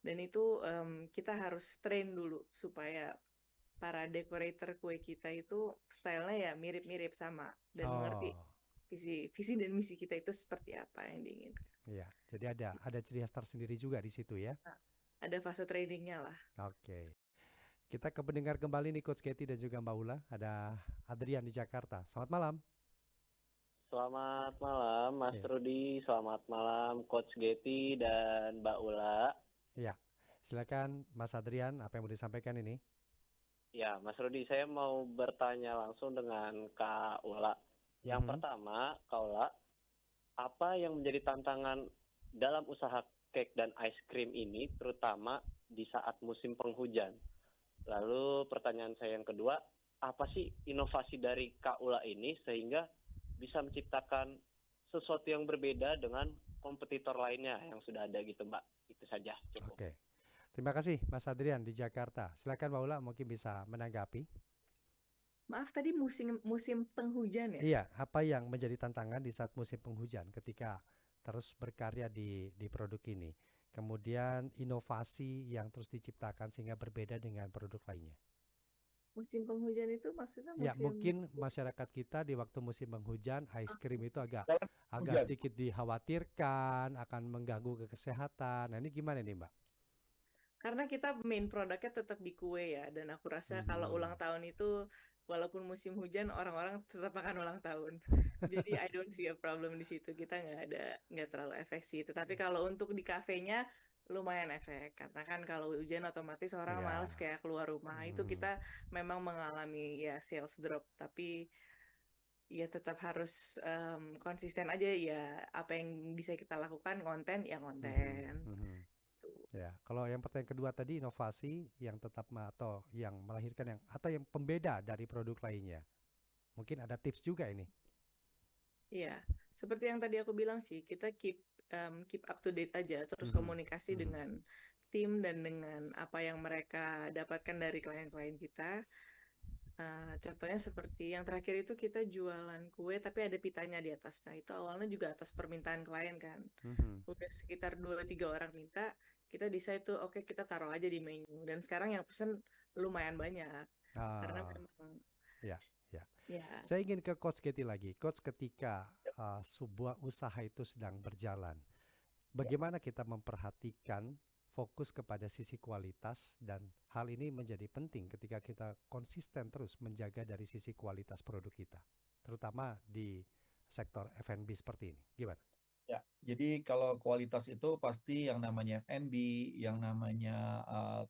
Dan itu kita harus train dulu supaya para decorator kue kita itu stylenya ya mirip-mirip sama, dan mengerti visi dan misi kita itu seperti apa yang diinginkan. Iya, jadi ada ciri khas tersendiri juga di situ ya. Nah, ada fase trainingnya lah. Oke. Kita ke pendengar kembali nih Coach Getty dan juga Mbak Ula. Ada Adrian di Jakarta. Selamat malam. Selamat malam Mas Rudi, selamat malam Coach Getty dan Mbak Ula. Iya, silakan Mas Adrian, apa yang mau disampaikan ini? Ya, Mas Rudi, saya mau bertanya langsung dengan Kak Ula. Yang pertama, Kak Ula, apa yang menjadi tantangan dalam usaha cake dan ice cream ini, terutama di saat musim penghujan? Lalu pertanyaan saya yang kedua, apa sih inovasi dari Kak Ula ini sehingga bisa menciptakan sesuatu yang berbeda dengan kompetitor lainnya yang sudah ada gitu, Mbak. Itu saja, cukup. Oke. Terima kasih Mas Adrian di Jakarta. Silakan Mbak Ula mungkin bisa menanggapi. Maaf tadi musim penghujan ya? Iya, apa yang menjadi tantangan di saat musim penghujan ketika terus berkarya di produk ini? Kemudian inovasi yang terus diciptakan sehingga berbeda dengan produk lainnya. Musim penghujan itu maksudnya Ya, musim mungkin masyarakat kita di waktu musim penghujan, ice cream itu agak Jalan agak hujan. sedikit dikhawatirkan akan mengganggu ke kesehatan. Nah, ini gimana nih, Mbak? karena kita main produknya tetap di kue ya, dan aku rasa kalau ulang tahun itu walaupun musim hujan orang-orang tetap akan ulang tahun. Jadi I don't see a problem di situ. Kita nggak terlalu efek sih. Tetapi kalau untuk di kafenya lumayan efek karena kan kalau hujan otomatis orang Iya. males kayak keluar rumah. Itu kita memang mengalami ya sales drop, tapi ya tetap harus konsisten aja ya, apa yang bisa kita lakukan konten ya konten. Ya, kalau yang pertanyaan kedua tadi inovasi yang tetap atau yang melahirkan yang atau yang pembeda dari produk lainnya. Mungkin ada tips juga ini. Iya, seperti yang tadi aku bilang sih, kita keep up to date aja, terus komunikasi dengan tim dan dengan apa yang mereka dapatkan dari klien-klien kita. Contohnya seperti yang terakhir itu kita jualan kue tapi ada pitanya di atas. Nah itu awalnya juga atas permintaan klien kan. Udah sekitar 2-3 orang minta, kita decide tuh oke kita taruh aja di menu. Dan sekarang yang pesen lumayan banyak. Karena memang Ya, ya. ya. Saya ingin ke Coach Getty lagi. Coach, ketika sebuah usaha itu sedang berjalan, bagaimana kita memperhatikan fokus kepada sisi kualitas, dan hal ini menjadi penting ketika kita konsisten terus menjaga dari sisi kualitas produk kita, terutama di sektor F&B seperti ini. Gimana? Ya, jadi kalau kualitas itu pasti yang namanya F&B, yang namanya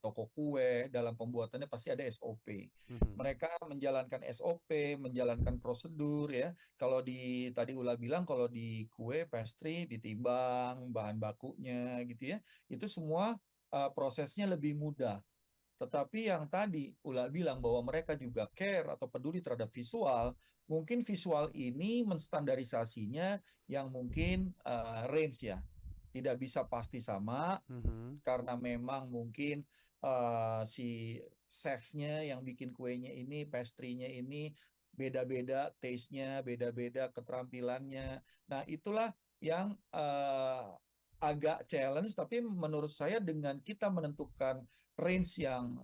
toko kue, dalam pembuatannya pasti ada SOP. Mereka menjalankan SOP, menjalankan prosedur ya. Kalau tadi Ula bilang kalau di kue, pastry ditimbang bahan bakunya gitu ya. Itu semua prosesnya lebih mudah. Tetapi yang tadi Ula bilang bahwa mereka juga care atau peduli terhadap visual, mungkin visual ini menstandarisasinya yang mungkin range ya, tidak bisa pasti sama karena memang mungkin si chefnya yang bikin kuenya ini, pastry-nya ini beda-beda taste-nya, beda-beda keterampilannya. Nah itulah yang agak challenge, tapi menurut saya dengan kita menentukan range yang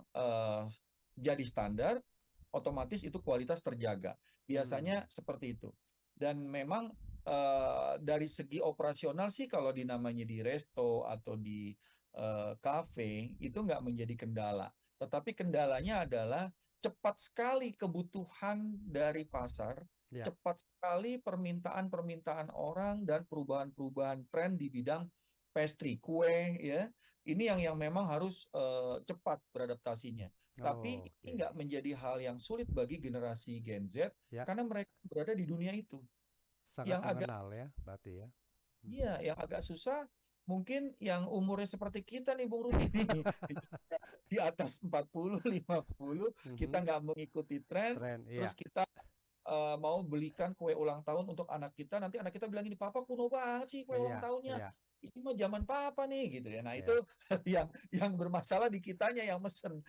jadi standar, otomatis itu kualitas terjaga. Biasanya seperti itu. Dan memang dari segi operasional sih kalau dinamanya di resto atau di cafe itu nggak menjadi kendala. Tetapi kendalanya adalah cepat sekali kebutuhan dari pasar, cepat sekali permintaan-permintaan orang dan perubahan-perubahan tren di bidang pastry, kue ya. Ini yang memang harus cepat beradaptasinya. Tapi ini nggak menjadi hal yang sulit bagi generasi Gen Z karena mereka berada di dunia itu. Sangat mengenal ya, berarti ya. Iya, yang agak susah mungkin yang umurnya seperti kita nih Bung Rudi di atas 40, 50, kita nggak mengikuti tren terus kita mau belikan kue ulang tahun untuk anak kita, nanti anak kita bilang ini, papa kuno banget sih kue ulang tahunnya. Ini mah zaman papa nih gitu ya. Nah itu yang bermasalah di kitanya yang mesen.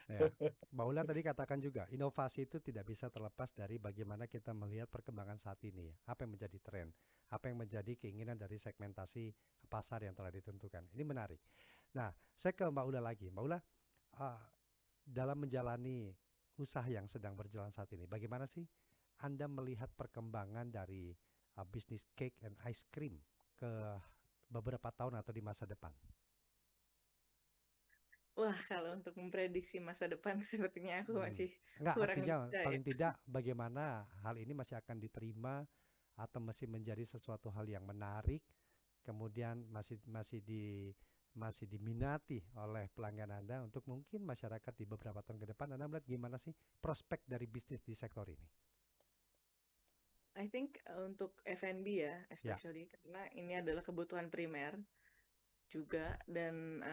Mbak Ula tadi katakan juga inovasi itu tidak bisa terlepas dari bagaimana kita melihat perkembangan saat ini ya. Apa yang menjadi tren, apa yang menjadi keinginan dari segmentasi pasar yang telah ditentukan. Ini menarik. Nah saya ke Mbak Ula lagi. Mbak Ula, dalam menjalani usaha yang sedang berjalan saat ini, bagaimana sih Anda melihat perkembangan dari bisnis cake and ice cream ke beberapa tahun atau di masa depan? Wah, kalau untuk memprediksi masa depan sepertinya aku masih kurang artinya bisa paling tidak bagaimana hal ini masih akan diterima atau masih menjadi sesuatu hal yang menarik, kemudian masih diminati oleh pelanggan Anda untuk mungkin masyarakat di beberapa tahun ke depan. Anda melihat gimana sih prospek dari bisnis di sektor ini? I think untuk F&B ya, especially karena ini adalah kebutuhan primer juga, dan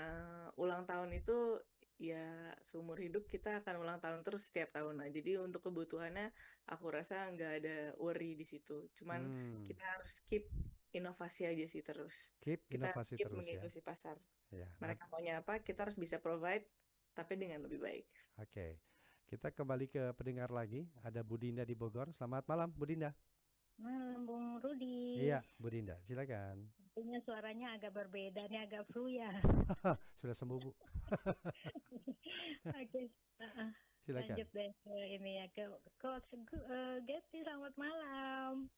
ulang tahun itu ya seumur hidup kita akan ulang tahun terus setiap tahun. Nah, jadi untuk kebutuhannya aku rasa nggak ada worry di situ. Cuman kita harus keep inovasi aja sih terus. Keep Kita inovasi keep terus ya. mengikuti pasar. Ya, Mereka maunya apa, kita harus bisa provide, tapi dengan lebih baik. oke. Kita kembali ke pendengar lagi. Ada Bu Dinda di Bogor. Selamat malam, Bu Dinda. Malam Bung Rudi. Iya, Bu Dinda, silakan. Sepertinya suaranya agak berbeda, ini agak flu ya. Sudah sembuh, Bu. Oke, Silakan. lanjut deh ke ini ya, ke Coach Getty, selamat malam.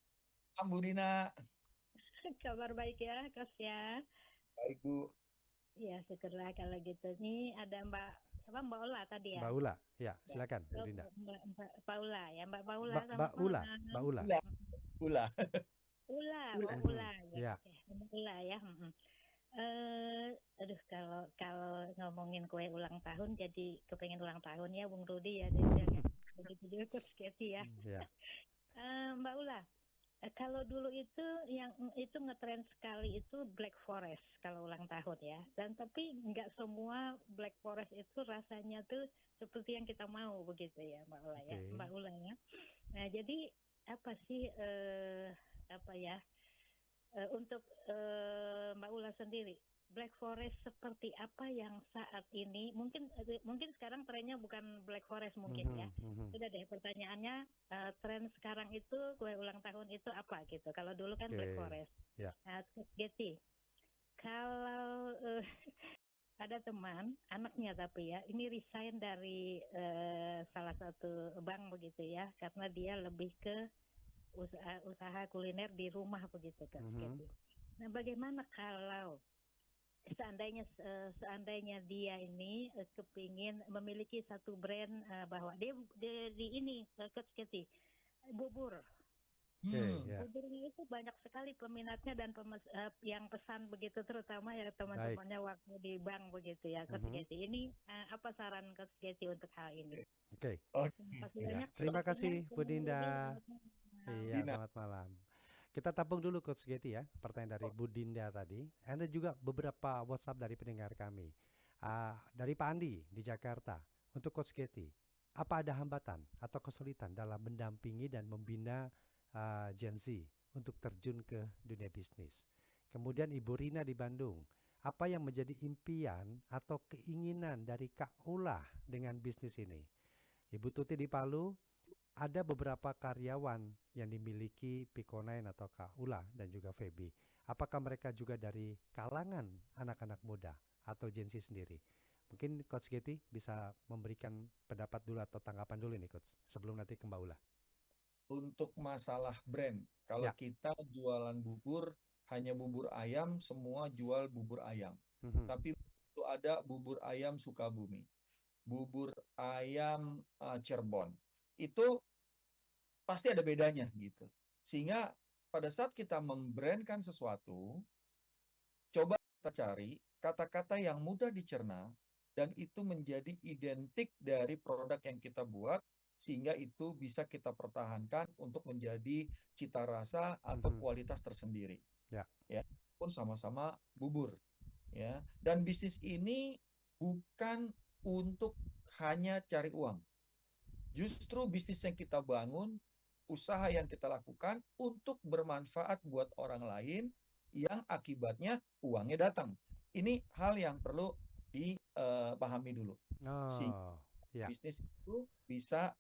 Bu Dina. Kabar baik ya, Coach ya. Baik, Bu. Ya, syukurlah kalau gitu. Nih ada Mbak Ola tadi ya. Mbak Ula, ya silakan, Bu Dinda. Mbak Paula ya, Mbak Paula. Mbak Ula, Mbak Ula. Ula. Mbak Ula Ya. ya. Mbak Ula ya. Aduh, kalau ngomongin kue ulang tahun jadi kepengen ulang tahun ya Bung Rudi ya, jadi begitu juga Coach Getty ya. Ya. Mbak Ula, kalau dulu itu yang itu ngetren sekali itu Black Forest kalau ulang tahun ya. Dan tapi nggak semua Black Forest itu rasanya tuh seperti yang kita mau begitu ya Mbak Ula ya. Oke. Mbak Ula ya. Nah, jadi apa sih untuk Mbak Ula sendiri Black Forest seperti apa yang saat ini mungkin sekarang trennya bukan Black Forest mungkin ya. Sudah deh pertanyaannya, tren sekarang itu kue ulang tahun itu apa gitu. Kalau dulu kan Black Oke. Forest. Ya. Getty, kalau ada teman anaknya tapi ya ini resign dari salah satu bank begitu ya, karena dia lebih ke usaha kuliner di rumah begitu kan. Getty. Nah, bagaimana kalau seandainya dia ini kepingin memiliki satu brand, bahwa dia di ini Coach Getty, bubur. Oke, ya. Buburnya itu banyak sekali peminatnya dan yang pesan begitu, terutama ya teman-temannya waktu di bank begitu ya Coach Getty. Ini apa saran Coach Getty untuk hal ini? Oke. Terima kasih Ya. banyak. Terima kasih Bu Bung Rudi. Dinda. Iya, Dina. selamat malam. Kita tampung dulu Coach Getty ya, pertanyaan dari Bu Dinda tadi. Ada juga beberapa WhatsApp dari pendengar kami. Dari Pak Andi di Jakarta. Untuk Coach Getty, apa ada hambatan atau kesulitan dalam mendampingi dan membina Gen Z untuk terjun ke dunia bisnis? Kemudian Ibu Rina di Bandung, apa yang menjadi impian atau keinginan dari Kak Ula dengan bisnis ini? Ibu Tuti di Palu, ada beberapa karyawan yang dimiliki Pico9 atau Kak Ula dan juga Feby. Apakah mereka juga dari kalangan anak-anak muda atau Gen Z sendiri? Mungkin Coach Getty bisa memberikan pendapat dulu atau tanggapan dulu nih Coach, sebelum nanti ke Mbak Ula. Untuk masalah brand, kalau Ya. kita jualan bubur, hanya bubur ayam, semua jual bubur ayam. Tapi itu ada bubur ayam Sukabumi, bubur ayam Cirebon. Itu pasti ada bedanya gitu. Sehingga pada saat kita membrandkan sesuatu, coba kita cari kata-kata yang mudah dicerna dan itu menjadi identik dari produk yang kita buat, sehingga itu bisa kita pertahankan untuk menjadi cita rasa atau kualitas tersendiri. Ya. Ya, pun sama-sama bubur. Ya, dan bisnis ini bukan untuk hanya cari uang. Justru bisnis yang kita bangun, usaha yang kita lakukan untuk bermanfaat buat orang lain yang akibatnya uangnya datang. Ini hal yang perlu dipahami dulu. Ya. Bisnis itu bisa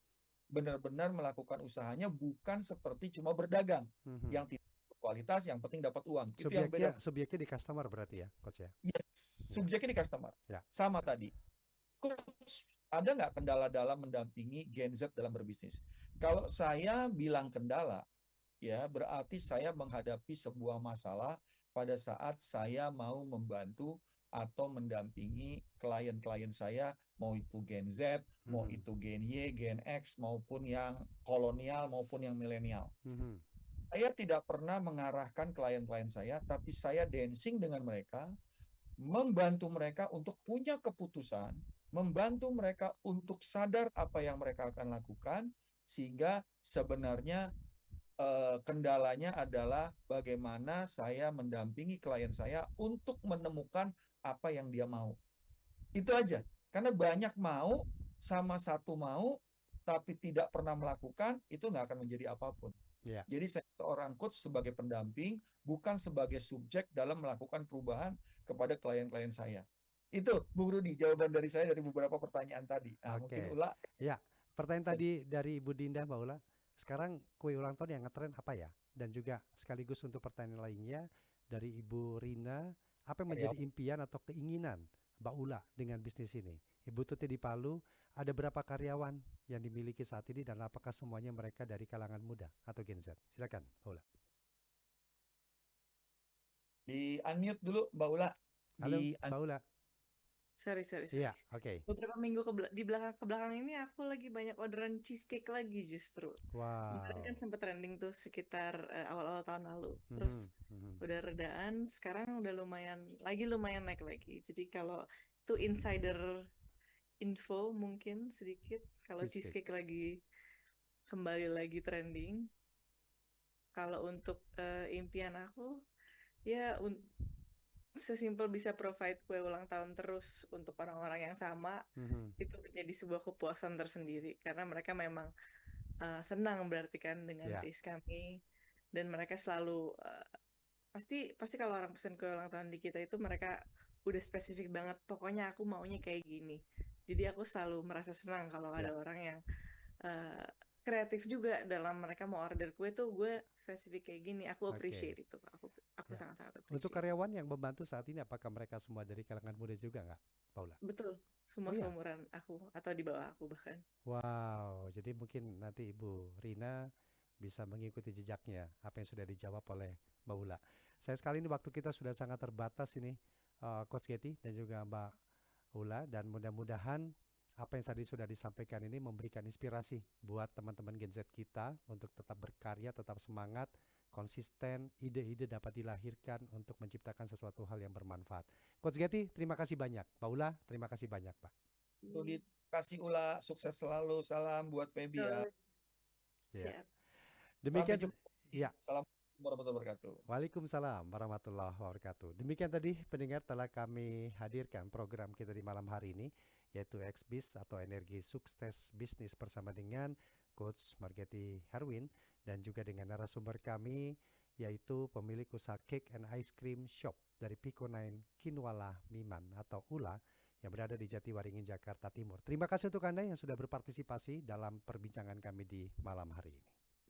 benar-benar melakukan usahanya bukan seperti cuma berdagang yang tidak kualitas, yang penting dapat uang. Itu yang beda. Subjeknya di customer berarti ya, Coach ya? Yes, subjeknya di customer. Ya. Sama tadi. Coach, ada nggak kendala dalam mendampingi Gen Z dalam berbisnis? Kalau saya bilang kendala, ya berarti saya menghadapi sebuah masalah pada saat saya mau membantu atau mendampingi klien-klien saya, mau itu Gen Z, mau itu Gen Y, Gen X, maupun yang kolonial, maupun yang milenial. Saya tidak pernah mengarahkan klien-klien saya, tapi saya dancing dengan mereka, membantu mereka untuk punya keputusan, membantu mereka untuk sadar apa yang mereka akan lakukan, sehingga sebenarnya kendalanya adalah bagaimana saya mendampingi klien saya untuk menemukan apa yang dia mau. Itu aja. Karena banyak mau, sama satu mau, tapi tidak pernah melakukan, itu nggak akan menjadi apapun. Ya. Jadi saya seorang coach sebagai pendamping, bukan sebagai subjek dalam melakukan perubahan kepada klien-klien saya. Itu, Bung Rudi, jawaban dari saya dari beberapa pertanyaan tadi. Nah, mungkin Oke. Ula, Ya, pertanyaan bisa tadi dari Ibu Dinda, Mbak Ula. Sekarang kue ulang tahun yang ngetren apa ya? Dan juga sekaligus untuk pertanyaan lainnya dari Ibu Rina, apa yang menjadi karyawan. impian atau keinginan Mbak Ula dengan bisnis ini? Ibu Tuti di Palu, ada berapa karyawan yang dimiliki saat ini dan apakah semuanya mereka dari kalangan muda atau Gen Z? Silakan, Mbak Ula. Di unmute dulu, Mbak Ula. Halo, Di Mbak Ula. Sorry. Iya, oke. Beberapa minggu di belakang ini aku lagi banyak orderan cheesecake lagi justru. Kemarin kan Wow. sempat trending tuh sekitar awal-awal tahun lalu. Terus udah redaan, sekarang udah lumayan naik lagi. Jadi kalau itu insider info mungkin sedikit, kalau Cheesecake. cheesecake lagi kembali lagi trending. Kalau untuk impian aku ya sesimpel bisa provide kue ulang tahun terus untuk orang-orang yang sama, itu menjadi sebuah kepuasan tersendiri karena mereka memang senang berarti kan dengan Ya. taste kami, dan mereka selalu pasti kalau orang pesen kue ulang tahun di kita itu mereka udah spesifik banget, pokoknya aku maunya kayak gini. Jadi aku selalu merasa senang kalau ada Ya. orang yang kreatif juga dalam mereka mau order kue tuh, gue spesifik kayak gini, aku Oke. appreciate itu. Aku Ya. sangat-sangat Untuk appreciate. karyawan yang membantu saat ini, apakah mereka semua dari kalangan muda juga nggak, Paula? Betul, semua Oh ya. seumuran aku atau di bawah aku bahkan. Wow, jadi mungkin nanti Ibu Rina bisa mengikuti jejaknya apa yang sudah dijawab oleh Mbak Ula. Saya sekali ini waktu kita sudah sangat terbatas ini, Coach Getty dan juga Mbak Ula, dan mudah-mudahan apa yang tadi sudah disampaikan ini memberikan inspirasi buat teman-teman Gen Z kita untuk tetap berkarya, tetap semangat, konsisten, ide-ide dapat dilahirkan untuk menciptakan sesuatu hal yang bermanfaat. Coach Getty, terima kasih banyak. Mbak Ula, terima kasih banyak, Pak. Rudi, kasih Ula, sukses selalu. Salam buat Feby ya. Ya. Siap. Demikian, Sampai jumpa. ya. Assalamualaikum warahmatullahi wabarakatuh. Waalaikumsalam warahmatullahi wabarakatuh. Demikian tadi pendengar telah kami hadirkan program kita di malam hari ini, yaitu XBiz atau Energi Sukses Bisnis bersama dengan Coach Margetti Herwin dan juga dengan narasumber kami, yaitu pemilik usaha Cake and Ice Cream Shop dari Pico 9 Kinwala Miman atau Ula yang berada di Jatiwaringin, Jakarta Timur. Terima kasih untuk Anda yang sudah berpartisipasi dalam perbincangan kami di malam hari ini.